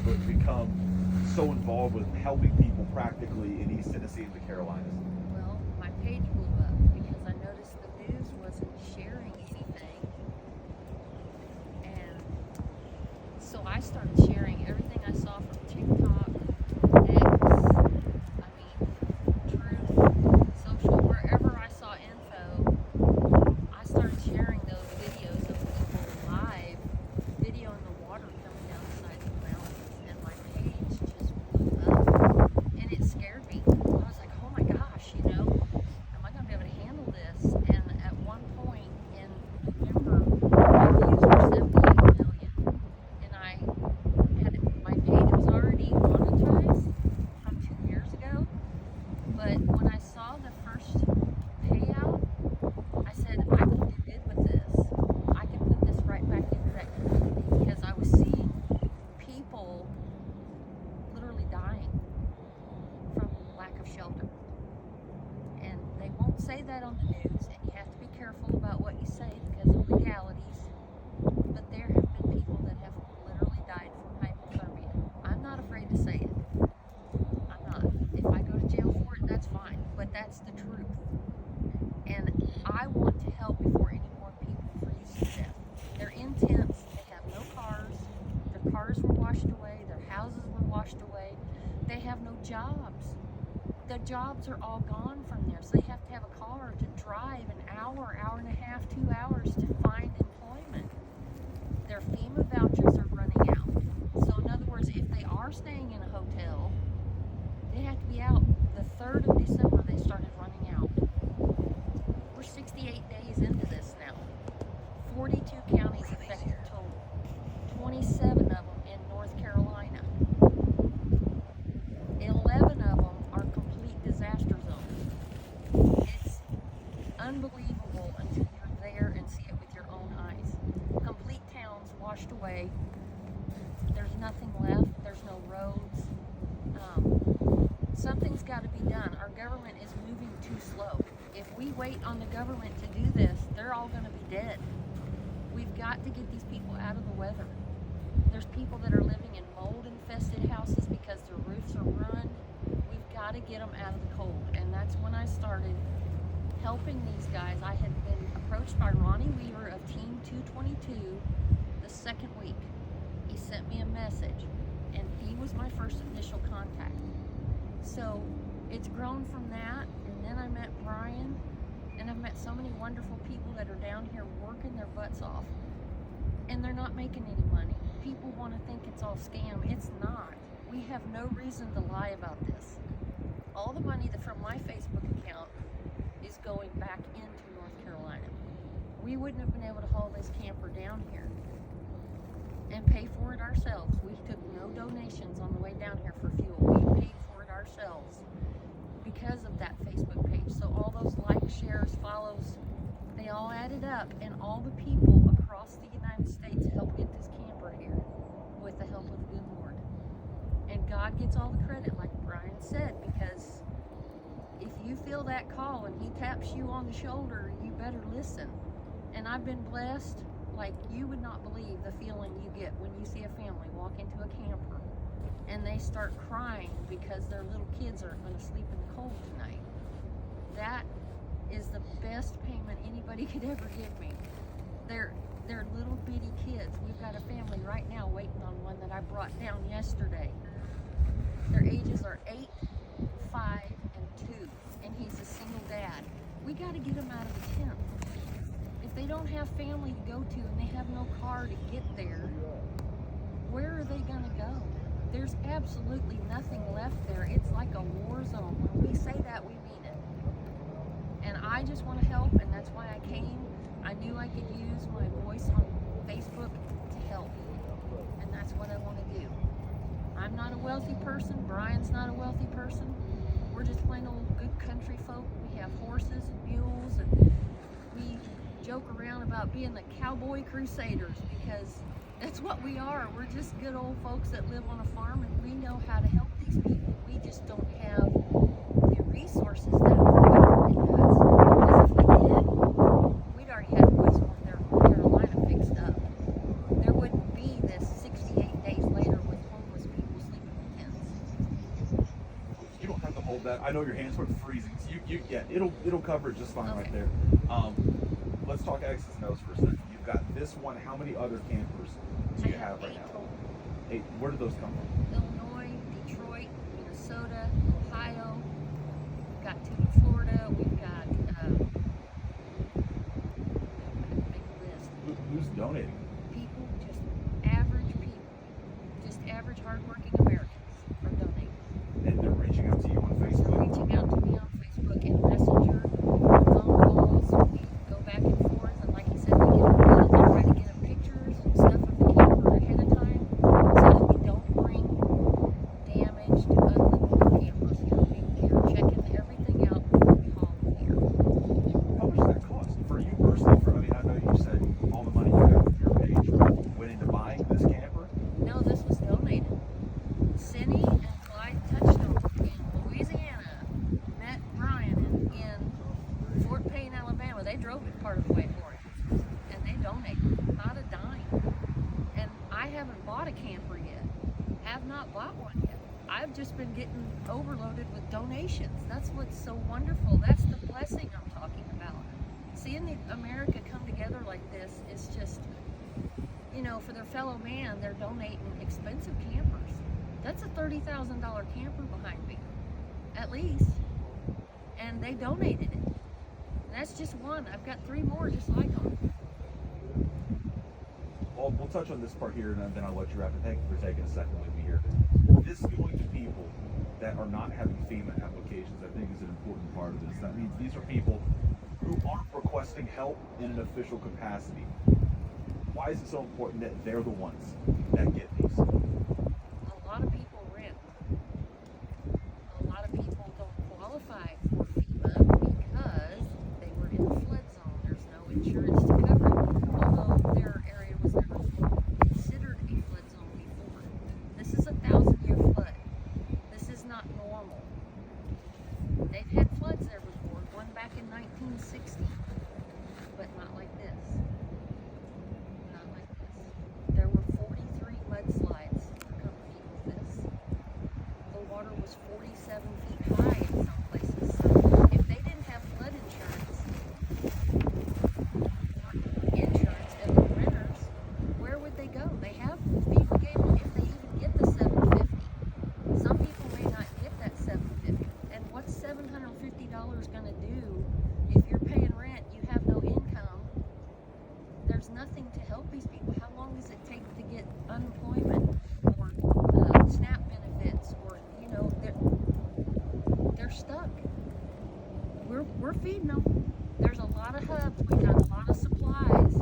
Facebook become so involved with helping people practically in East Tennessee and the Carolinas? Well, my page blew up because I noticed the news wasn't sharing anything. And so I started sharing everything I saw from TikTok, X, Truth, social, wherever I saw info, I started sharing those videos of people live, videoing the water coming down the side of the mountains, and my page just blew up, and it scared me. I was like, oh my gosh, am I going to be able to handle this? And at one point in November, my views were 78 million, and my page was already monetized from 2 years ago, but when I saw the first payout, I said, I can do good with this. I can put this right back into that community, because I was seeing people literally dying from lack of shelter. And they won't say that on the news, and you have to be careful about what you say because of legalities. But there have been people that have literally died from hypothermia. I'm not afraid to say it. I'm not. If I go to jail for it, that's fine. But that's the truth. And I want to help before any more people freeze to death. They're in tents. They have no cars. Their cars were washed away. Their houses were washed away. They have no jobs. Their jobs are all gone from there. So they have to have a car to drive an hour, hour and a half, 2 hours to find employment. Their FEMA vouchers are running out. So in other words, if they are staying in a hotel, they have to be out. The 3rd of December, they started running out. We're 68 days into this now. 42 counties affected total. 27 of them in North Carolina. 11 of them are complete disaster zones. It's unbelievable until you're there and see it with your own eyes. Complete towns washed away. There's nothing left. There's no roads. Something's got to be done. Our government is moving too slow. If we wait on the government to do this, they're all going to be dead. We've got to get these people out of the weather. There's people that are living in mold-infested houses because their roofs are ruined. We've got to get them out of the cold. And that's when I started helping these guys. I had been approached by Ronnie Weaver of Team 222 the second week. He sent me a message, and he was my first initial contact. So it's grown from that, and then I met Brian, and I've met so many wonderful people that are down here working their butts off, and they're not making any money. People want to think it's all scam. It's not. We have no reason to lie about this. All the money from my Facebook account is going back into North Carolina. We wouldn't have been able to haul this camper down here and pay for it ourselves. We took no donations on the way down here for fuel. We paid for it ourselves because of that Facebook page. So all those likes, shares, follows, they all added up, and all the people across the United States helped get this camper here with the help of the good Lord. And God gets all the credit, like Brian said, because if you feel that call and he taps you on the shoulder, you better listen. And I've been blessed like you would not believe the feeling you get when you see a family walk into a camper and they start crying because their little kids aren't going to sleep in the cold tonight. That is the best payment anybody could ever give me. They're little bitty kids. We've got a family right now waiting on one that I brought down yesterday. Their ages are 8, 5, and 2, and he's a single dad. We got to get them out of the tent. If they don't have family to go to and they have no car to get there, where are they going to go? There's absolutely nothing left there. It's like a war zone. When we say that, we mean it. And I just want to help, and that's why I came. I knew I could use my voice on Facebook to help, and that's what I want to do. I'm not a wealthy person. Brian's not a wealthy person. We're just plain old good country folk. We have horses and mules, and we joke around about being the cowboy crusaders because that's what we are. We're just good old folks that live on a farm, and we know how to help these people. We just don't have the resources that our government does. Because if we did, we'd already have West North Carolina fixed up. There wouldn't be this 68 days later with homeless people. hold that. I know your hands were freezing. So yeah, it'll cover it just fine Okay. right there. Let's talk X's and O's for a second. You've got this one. How many other campers do you have right 8 now? total. 8. Where do those come from? Illinois, Detroit, Minnesota, Ohio. We've got 2 in Florida. We've got make a list. Who's donating? People, just average hardworking Americans are donating. And they're reaching out to you on They're Facebook. reaching out to me on Facebook and Messenger, phone calls. We go back and forth, and like you said, we get I try to get them pictures and stuff of the camper ahead of time so that we don't bring damaged, unlivable campers here. We're checking everything out before we haul them here. How much does that cost for you personally? I mean, I know you said all the money you got from your page went into buying this camper. No, this was donated. Cindy and Clyde Touchstone in Louisiana met Brian in Fort Payne, Alabama. They drove it part of the way for him, and they donated, not a dime. And I haven't bought a camper yet. Have not bought one yet. I've just been getting overloaded with donations. That's what's so wonderful. That's the blessing I'm talking about. Seeing America come together like this is just, for their fellow man, they're donating expensive campers. That's a $30,000 camper behind me, at least. And they donated it. And that's just one. I've got 3 more just like them. Well, we'll touch on this part here, and then I'll let you wrap it. Thank you for taking a second with me here. This going to people that are not having FEMA applications, I think, is an important part of this. That means these are people who aren't requesting help in an official capacity. Why is it so important that they're the ones that get these? A lot of people rent. A lot of people don't qualify for FEMA because they were in a flood zone. There's no insurance to cover it, although their area was never considered a flood zone before. This is a 1,000-year flood. This is not normal. They've had floods there before, one back in 1960, but not like this. Not like this. There were 43 mudslides accompanied with this. The water was 47 feet high in some places. So if they didn't have flood insurance and the renters, where would they go? They have people gave them if they even get the $750. Some people may not get that $750. And what's $750 going to do if you're paying rent? You have no income. There's nothing to help these people. How long does it take to get unemployment or SNAP benefits, or they're stuck. We're feeding them. There's a lot of hubs. We got a lot of supplies.